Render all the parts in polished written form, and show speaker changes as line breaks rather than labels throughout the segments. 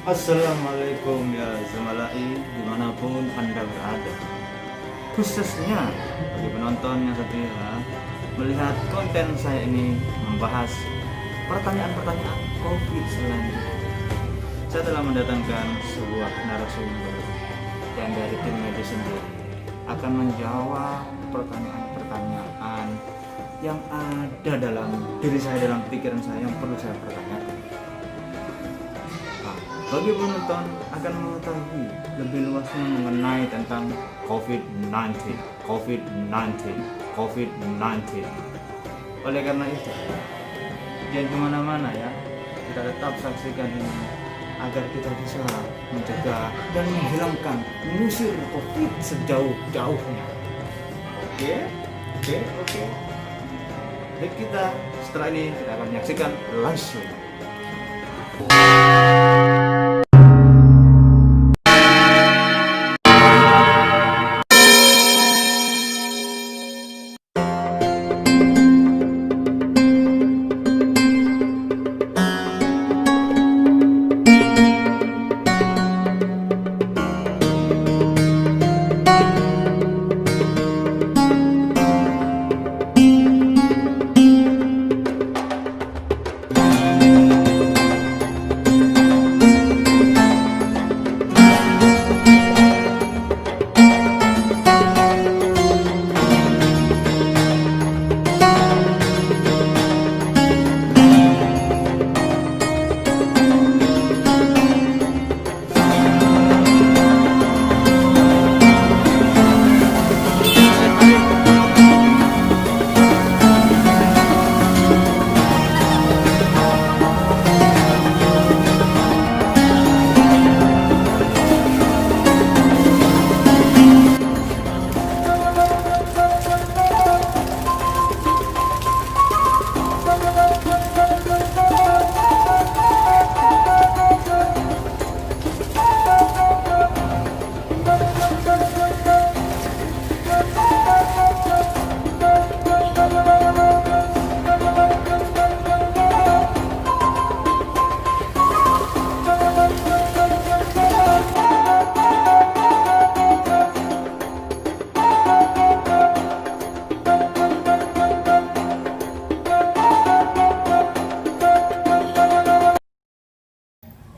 Assalamualaikum ya Zamalai dimanapun Anda berada. Khususnya bagi penonton yang setia melihat konten saya ini membahas pertanyaan-pertanyaan COVID selanjutnya. Saya telah mendatangkan sebuah narasumber yang dari tim medis sendiri akan menjawab pertanyaan-pertanyaan yang ada dalam diri saya, dalam pikiran saya yang perlu saya pertanyakan. Bagi penonton akan mengetahui lebih luasnya mengenai tentang COVID-19. Oleh karena itu, jangan kemana-mana ya, kita tetap saksikan ini agar kita bisa mencegah dan menghilangkan, mengusir COVID sejauh-jauhnya. Oke. Baik, kita setelah ini kita akan menyaksikan langsung.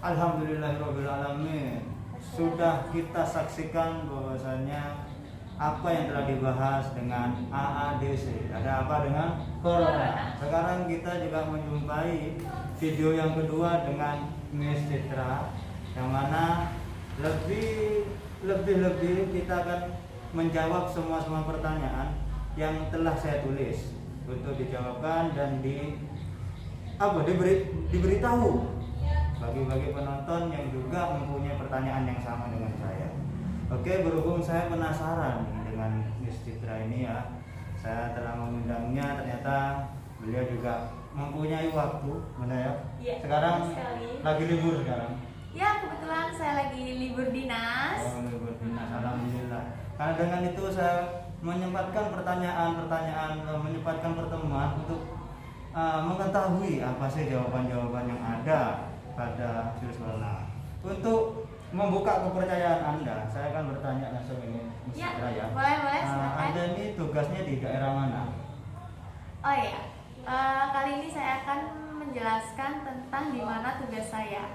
Alhamdulillahirrahmanirrahim. Sudah kita saksikan bahwasanya apa yang telah dibahas dengan AADC, ada apa dengan Corona. Sekarang kita juga menjumpai video yang kedua dengan Miss Citra, yang mana lebih kita akan menjawab semua pertanyaan yang telah saya tulis untuk dijawabkan dan diberitahu bagi penonton yang juga mempunyai pertanyaan yang sama dengan saya. Oke, berhubung saya penasaran dengan Miss Citra ini ya, saya telah mengundangnya. Ternyata beliau juga mempunyai waktu, benar ya?
Iya,
sekarang
sekali.
lagi libur sekarang.
Ya, kebetulan saya lagi libur dinas.
Oh, libur dinas, alhamdulillah. Karena dengan itu saya menyempatkan menyempatkan pertemuan untuk mengetahui apa sih jawaban-jawaban yang ada pada virus corona. Untuk membuka kepercayaan Anda, saya akan bertanya langsung ini, Miss Citra ya.
Boleh, silakan.
Anda ini tugasnya di daerah mana?
Oh iya, kali ini saya akan menjelaskan tentang di mana tugas saya.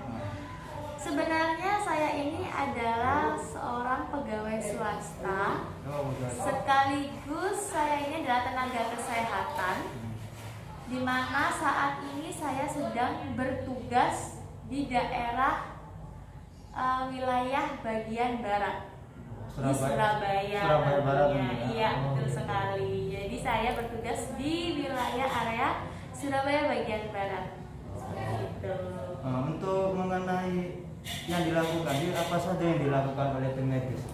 Sebenarnya saya ini adalah seorang pegawai swasta, sekaligus saya ini adalah tenaga kesehatan, di mana saat ini saya sedang bertugas di daerah wilayah bagian barat di Surabaya
Barat.
Iya, betul sekali. Jadi saya bertugas di wilayah area Surabaya bagian barat. Seperti itu.
Untuk mengenai yang dilakukan, apa saja yang dilakukan oleh tim medis?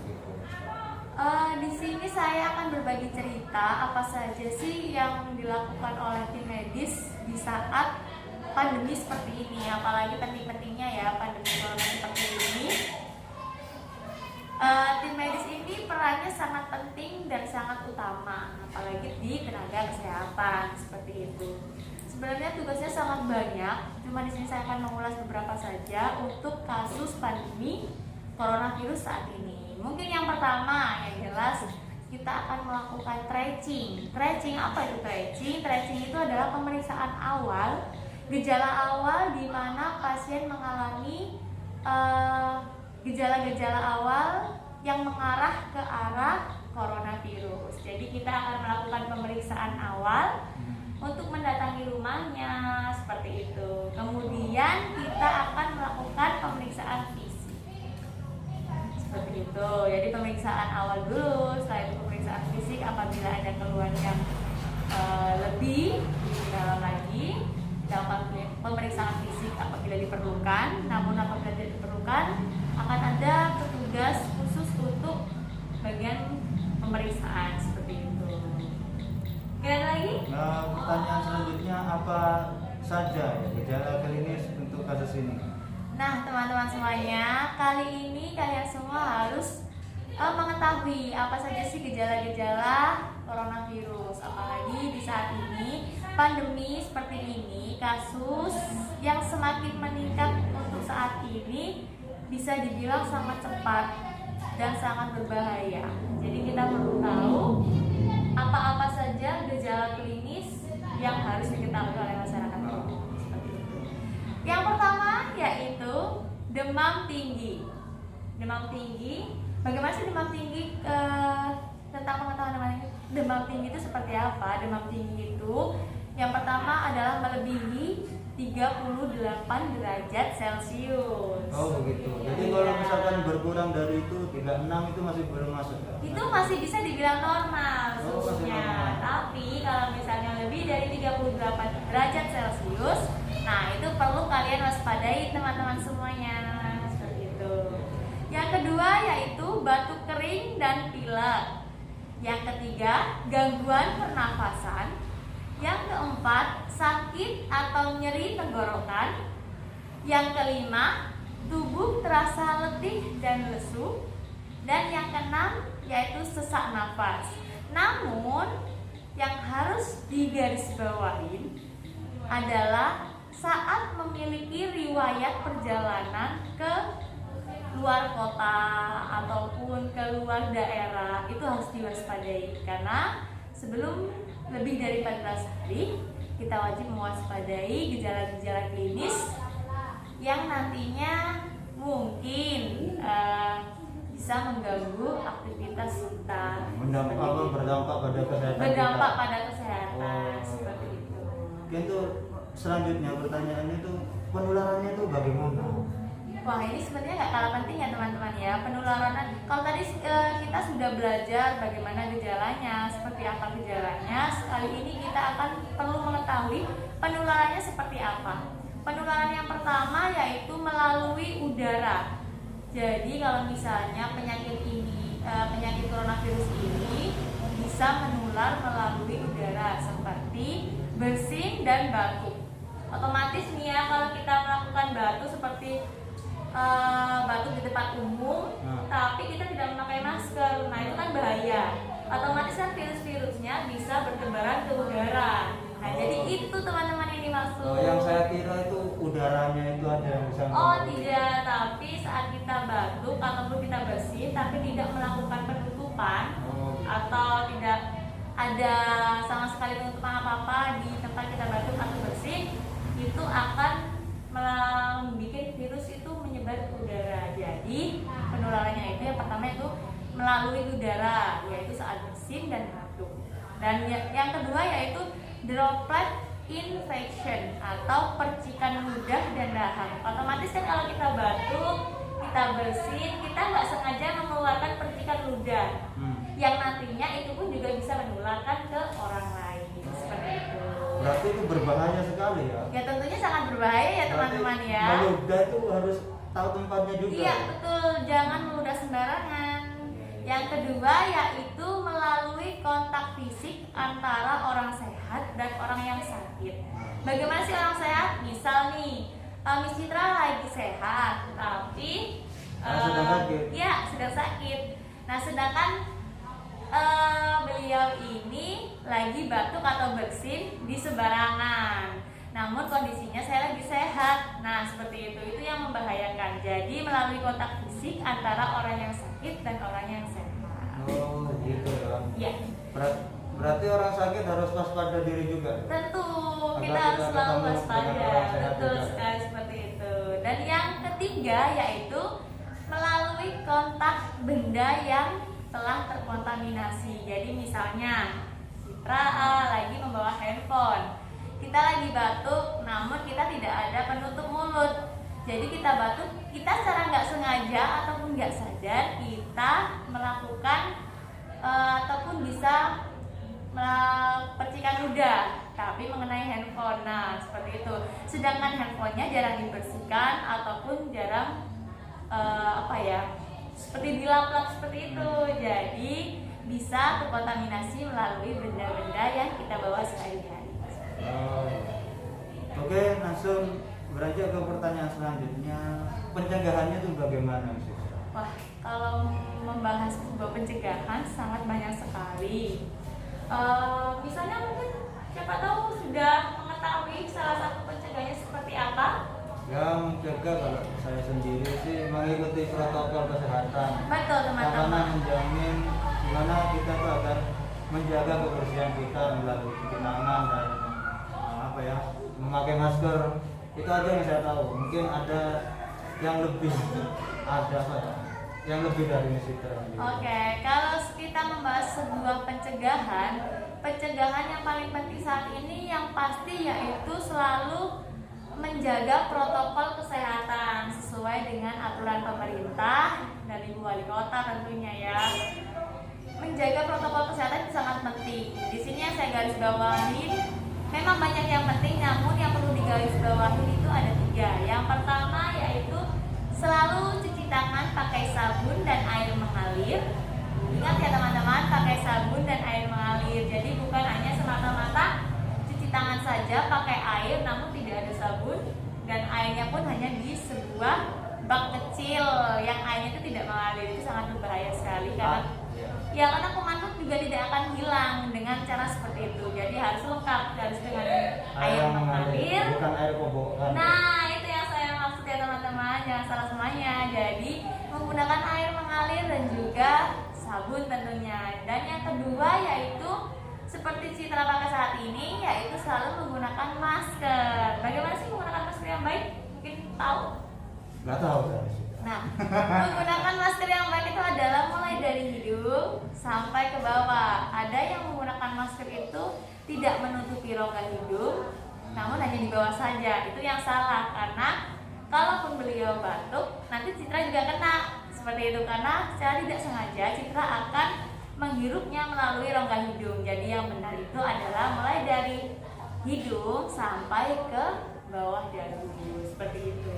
Di sini saya akan berbagi cerita apa saja sih yang dilakukan oleh tim medis di saat pandemi seperti ini, apalagi penting-pentingnya ya pandemi corona seperti ini. Tim medis ini perannya sangat penting dan sangat utama, apalagi di tenaga kesehatan seperti itu. Sebenarnya tugasnya sangat banyak Cuma di sini saya akan mengulas beberapa saja untuk kasus pandemi coronavirus saat ini. Mungkin yang pertama yang jelas kita akan melakukan tracing. Tracing apa itu tracing? Tracing itu adalah pemeriksaan awal, gejala awal di mana pasien mengalami gejala-gejala awal yang mengarah ke arah coronavirus. Jadi kita akan melakukan pemeriksaan awal untuk mendatangi rumahnya seperti itu. Kemudian kita akan melakukan pemeriksaan fisik seperti itu. Jadi pemeriksaan awal dulu, setelah itu pemeriksaan fisik. Apabila ada keluhan yang lebih dalam lagi, dalam pemeriksaan fisik apabila diperlukan. Namun apabila tidak diperlukan, akan ada petugas khusus untuk bagian pemeriksaan seperti itu. Ada lagi?
Nah, pertanyaan selanjutnya apa saja ya gejala klinis untuk kasus ini?
Nah, teman-teman semuanya, kali ini kalian semua harus mengetahui apa saja sih gejala-gejala coronavirus. Apalagi di saat ini pandemi seperti ini, kasus yang semakin meningkat untuk saat ini bisa dibilang sangat cepat dan sangat berbahaya. Jadi kita perlu tahu apa-apa saja gejala klinis yang harus diketahui oleh masyarakat umum. Seperti itu. Yang pertama yaitu demam tinggi. Demam tinggi, bagaimana sih demam tinggi? Tentang pengetahuan demam tinggi itu seperti apa? Demam tinggi itu yang pertama adalah melebihi 38 derajat Celcius.
Oh begitu. Jadi kalau misalkan berkurang dari itu 36 itu masih belum masuk ya?
Itu masih bisa dibilang normal
Oh, masih
suhunya.
normal.
Tapi kalau misalnya lebih dari 38 derajat Celcius, nah itu perlu kalian waspadai teman-teman semuanya. Seperti itu. Yang kedua yaitu batuk kering dan pilek. Yang ketiga, gangguan pernafasan. Yang keempat, sakit atau nyeri tenggorokan. Yang kelima, tubuh terasa letih dan lesu. Dan yang keenam, yaitu sesak nafas. Namun, yang harus digarisbawahi adalah saat memiliki riwayat perjalanan ke luar kota ataupun ke luar daerah, itu harus diwaspadai. Karena sebelum lebih dari 14 hari kita wajib mewaspadai gejala-gejala klinis yang nantinya mungkin bisa mengganggu aktivitas kita.
Berdampak pada kesehatan
Berdampak
kita.
pada kesehatan
Oh.
seperti itu.
Oke, untuk selanjutnya pertanyaannya itu penularannya itu bagaimana?
Wah, ini sebenarnya nggak kalah penting ya teman-teman ya. Penularan, kalau tadi kita sudah belajar bagaimana gejalanya, seperti apa gejalanya. Kali ini kita akan perlu mengetahui penularannya seperti apa. Penularan yang pertama yaitu melalui udara. Jadi kalau misalnya penyakit ini, penyakit coronavirus ini bisa menular melalui udara seperti bersin dan batuk. Otomatis nih ya, kalau kita melakukan batuk seperti batuk di tempat umum, tapi kita tidak memakai masker, nah itu kan bahaya. Otomatis kan virus-virusnya bisa bertebaran ke udara. Nah jadi itu teman-teman yang dimaksud.
Oh, yang saya kira itu udaranya itu ada yang bisa.
Oh tidak, tapi saat kita batuk ataupun kita bersin tapi tidak melakukan penutupan atau tidak ada sama sekali penutupan apa-apa di tempat kita batuk atau bersin, itu akan membuat virus itu menyebar ke udara. Jadi penularannya itu yang pertama itu melalui udara, yaitu saat bersin dan batuk. Dan yang kedua yaitu droplet infection atau percikan ludah dan dahak. Otomatis kan kalau kita batuk, kita bersin, kita nggak sengaja mengeluarkan percikan ludah, yang nantinya itu pun juga bisa menularkan ke orang lain. Seperti itu.
Berarti itu berbahaya sekali ya?
Ya tentunya sangat berbahaya ya teman-teman ya.
Meludah itu harus tahu tempatnya juga.
Iya betul, jangan meludah sembarangan. Yang kedua yaitu melalui kontak fisik antara orang sehat dan orang yang sakit. Bagaimana sih orang sehat? Misal nih, Miss Citra lagi sehat, tapi
sedang sakit.
Ya sedang sakit. Nah sedangkan beliau ini lagi batuk atau bersin di sembarangan. namun kondisinya saya lagi sehat. Nah, seperti itu yang membahayakan. Jadi melalui kontak fisik antara orang yang sakit dan orang yang sehat.
Oh gitu ya.
Ya,
Berarti orang sakit harus waspada diri juga.
tentu
Agar
kita harus
tidak
selalu
ketemu
waspada.
dengan orang sehat
Betul
juga.
sekali seperti itu. Dan yang ketiga yaitu melalui kontak benda yang telah terkontaminasi. Jadi misalnya Citra lagi membawa handphone, kita lagi batuk, namun kita tidak ada penutup mulut. Jadi kita batuk, kita secara nggak sengaja ataupun nggak sadar kita melakukan ataupun bisa percikan ludah, tapi mengenai handphone. Nah, seperti itu. Sedangkan handphonenya jarang dibersihkan ataupun jarang seperti dilap-lap seperti itu. Jadi bisa terkontaminasi melalui benda-benda yang kita bawa sehari-hari.
Oh. Oke, langsung beranjak ke pertanyaan selanjutnya. Pencegahannya itu bagaimana sih?
Wah, kalau membahas sebuah pencegahan sangat banyak sekali. Misalnya mungkin siapa tahu sudah mengetahui salah satu pencegahannya seperti apa?
Ya, mencegah kalau saya sendiri sih mengikuti protokol kesehatan.
Betul,
Karena
teman-teman.
menjamin gimana kita tuh agar menjaga kebersihan kita melalui cuci tangan dan memakai masker. Itu aja yang saya tahu. Mungkin ada yang lebih yang lebih dari ini sih.
Oke, kalau kita membahas sebuah pencegahan yang paling penting saat ini yang pasti yaitu selalu menjaga protokol kesehatan sesuai dengan aturan pemerintah dan Ibu Wali Kota tentunya ya. Menjaga protokol kesehatan itu sangat penting. Di sini yang saya garis bawahi, memang banyak yang penting, namun yang perlu digaris bawahi itu ada 3. Yang pertama yaitu selalu cuci tangan pakai sabun dan air mengalir. Ingat ya teman-teman, pakai sabun dan air mengalir. Jadi bukan hanya semata-mata cuci tangan saja pakai air namun tidak ada sabun, dan airnya pun hanya di sebuah bak kecil yang airnya itu tidak mengalir. Itu sangat berbahaya sekali karena kuman juga tidak akan hilang dengan cara seperti itu. Jadi harus lengkap, harus dengan air mengalir.
Bukan air kobokan.
Nah, itu yang saya maksud ya teman-teman, jangan salah semuanya. Jadi menggunakan air mengalir dan juga sabun tentunya. Dan yang kedua yaitu seperti Citra pakai saat ini, yaitu selalu menggunakan masker. Bagaimana sih menggunakan masker yang baik? Mungkin tahu?
Nggak tahu kan?
Nah, menggunakan masker yang baik itu adalah mulai dari hidung sampai ke bawah. Ada yang menggunakan masker itu tidak menutupi rongga hidung, namun hanya di bawah saja. Itu yang salah, karena kalaupun beliau batuk, nanti Citra juga kena. Seperti itu, karena secara tidak sengaja Citra akan menghirupnya melalui rongga hidung. Jadi yang benar itu adalah mulai dari hidung sampai ke bawah dagu, seperti itu.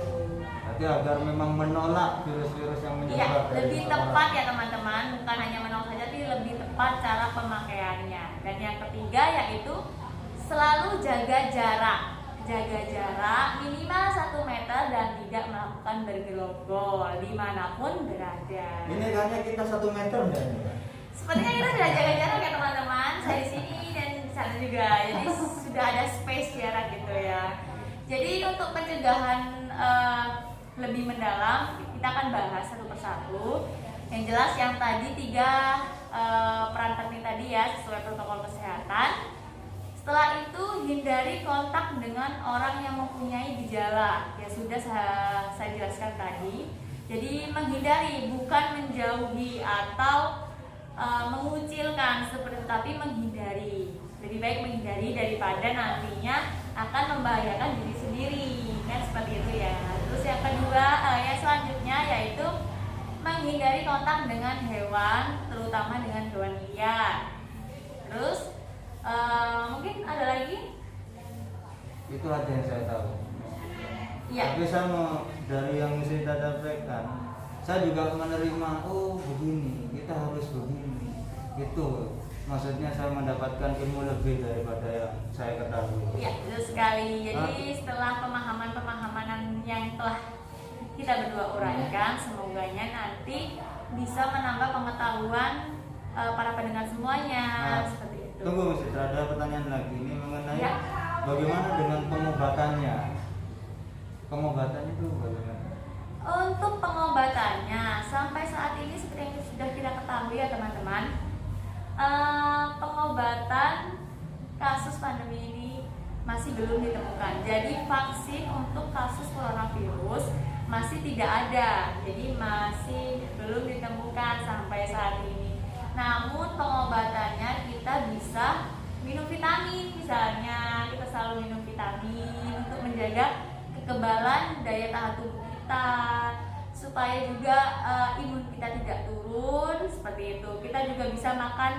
Berarti agar memang menolak virus-virus yang
Iya,
menyebar dari
lebih
seseorang.
tepat ya teman-teman, bukan hanya menolak saja, tapi lebih tepat cara pemakaiannya. Dan yang ketiga yaitu selalu jaga jarak. Jaga jarak minimal 1 meter dan tidak melakukan bergerombol dimanapun berada.
Ini kayaknya kita 1 meter enggak ini?
Sepertinya kita sudah jaga jarak ya teman-teman. Saya di sini dan di sana juga. Jadi sudah ada space jarak gitu ya. Jadi untuk pencegahan lebih mendalam kita akan bahas satu persatu. Yang jelas yang tadi 3 peran penting tadi ya sesuai protokol kesehatan. Setelah itu hindari kontak dengan orang yang mempunyai gejala. Ya sudah saya jelaskan tadi. Jadi menghindari, bukan menjauhi atau mengucilkan seperti, tapi menghindari. Lebih baik menghindari daripada nantinya akan membahayakan diri sendiri, kan seperti itu ya. Terus yang kedua, yang selanjutnya yaitu menghindari kontak dengan hewan, terutama dengan hewan liar. Terus mungkin ada lagi?
Itu aja yang saya tahu.
Iya.
Tapi saya mau dari yang saya sampaikan, saya juga menerima, oh begini, kita harus begini. Itu maksudnya saya mendapatkan ilmu lebih daripada yang saya ketahui.
Iya, betul sekali. Jadi setelah pemahaman-pemahaman yang telah kita berdua uraikan, semoganya nanti bisa menambah pengetahuan para pendengar semuanya.
Nah,
Seperti itu.
Tunggu Mas Citra, ada pertanyaan lagi ini mengenai
Ya.
bagaimana dengan pengobatannya? Pengobatannya itu bagaimana?
Untuk pengobatannya sampai saat ini seperti yang sudah kita ketahui ya teman-teman, pengobatan kasus pandemi ini masih belum ditemukan. Jadi vaksin untuk kasus coronavirus masih tidak ada. Jadi masih belum ditemukan sampai saat ini. Namun pengobatannya kita bisa minum vitamin, misalnya kita selalu minum vitamin untuk menjaga kekebalan daya tahan tubuh kita, supaya juga imun kita tidak turun seperti itu. Kita juga bisa makan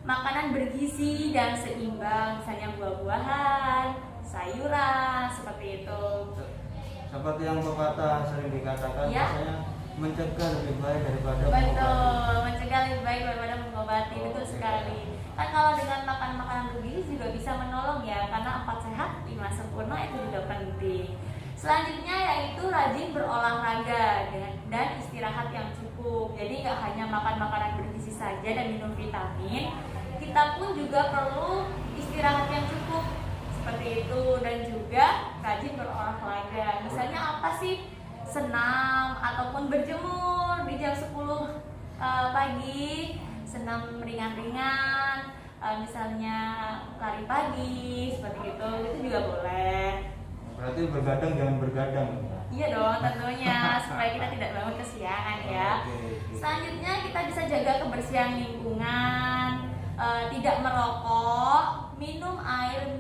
makanan bergizi dan seimbang, misalnya buah-buahan, sayuran seperti itu.
Seperti yang pepatah sering dikatakan,
Ya.
biasanya mencegah lebih baik daripada
Betul, mencegah lebih baik daripada mengobati, betul sekali. Kan kalau dengan makan makanan bergizi juga bisa menolong ya, karena 4 sehat 5 sempurna itu juga penting. Selanjutnya yaitu rajin berolahraga dan istirahat yang cukup. Jadi nggak hanya makan makanan bergizi saja dan minum vitamin, kita pun juga perlu istirahat yang cukup seperti itu, dan juga rajin berolahraga. Misalnya apa sih? Senam ataupun berjemur di jam 10 pagi, senam ringan-ringan, misalnya lari pagi seperti itu juga boleh.
Berarti bergadang jangan bergadang.
Iya dong, tentunya supaya kita tidak bangun kesiangan ya.
Oke.
Selanjutnya kita bisa jaga kebersihan lingkungan, tidak merokok, minum air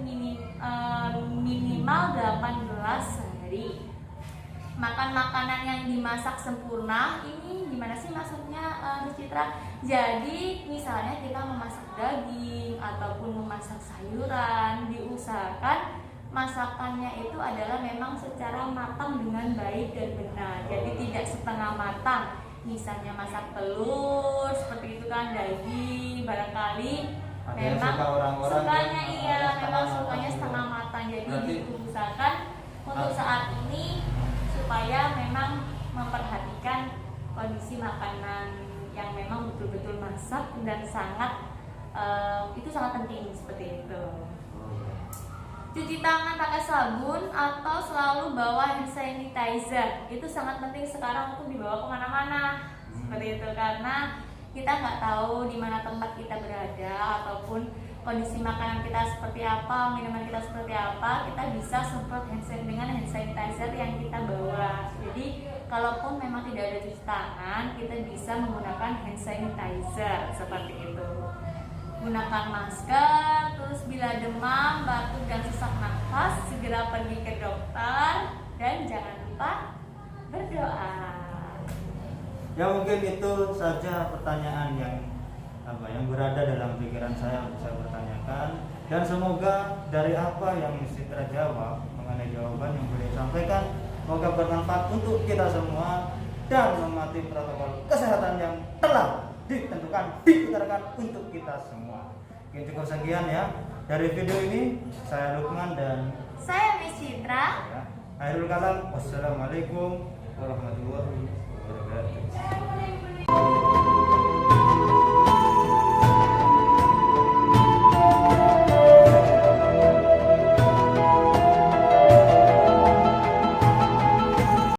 minimal 8 gelas sehari. Makan makanan yang dimasak sempurna. Ini gimana sih maksudnya, Citra? Jadi misalnya kita memasak daging ataupun memasak sayuran, diusahakan masakannya itu adalah memang secara matang dengan baik dan benar. Jadi tidak setengah matang. Misalnya masak telur seperti itu kan, daging barangkali
Ada yang
memang
suka orang-orang
sukanya
yang
iya memang
setengah
sukanya
matang.
setengah matang. Jadi
Berarti
diusahakan untuk saat ini supaya memang memperhatikan kondisi makanan yang memang betul-betul masak dan sangat itu sangat penting seperti itu. Cuci tangan pakai sabun atau selalu bawa hand sanitizer itu sangat penting sekarang untuk dibawa kemana-mana seperti itu, karena kita nggak tahu di mana tempat kita berada ataupun kondisi makanan kita seperti apa, minuman kita seperti apa. Kita bisa semprot dengan hand sanitizer yang kita bawa. Jadi kalaupun memang tidak ada cuci tangan, kita bisa menggunakan hand sanitizer seperti itu. Gunakan masker, terus bila demam, batuk dan sesak nafas segera pergi ke dokter, dan jangan lupa berdoa.
Ya mungkin itu saja pertanyaan yang berada dalam pikiran saya untuk saya pertanyakan, dan semoga dari apa yang Citra jawab mengenai jawaban yang beliau sampaikan, semoga bermanfaat untuk kita semua dan mematuhi protokol kesehatan yang telah diutarakan untuk kita semua. Mungkin cukup sekian ya dari video ini. Saya Lukman dan
Saya Miss Citra.
ya, akhirul kalam. Wassalamualaikum warahmatullahi wabarakatuh.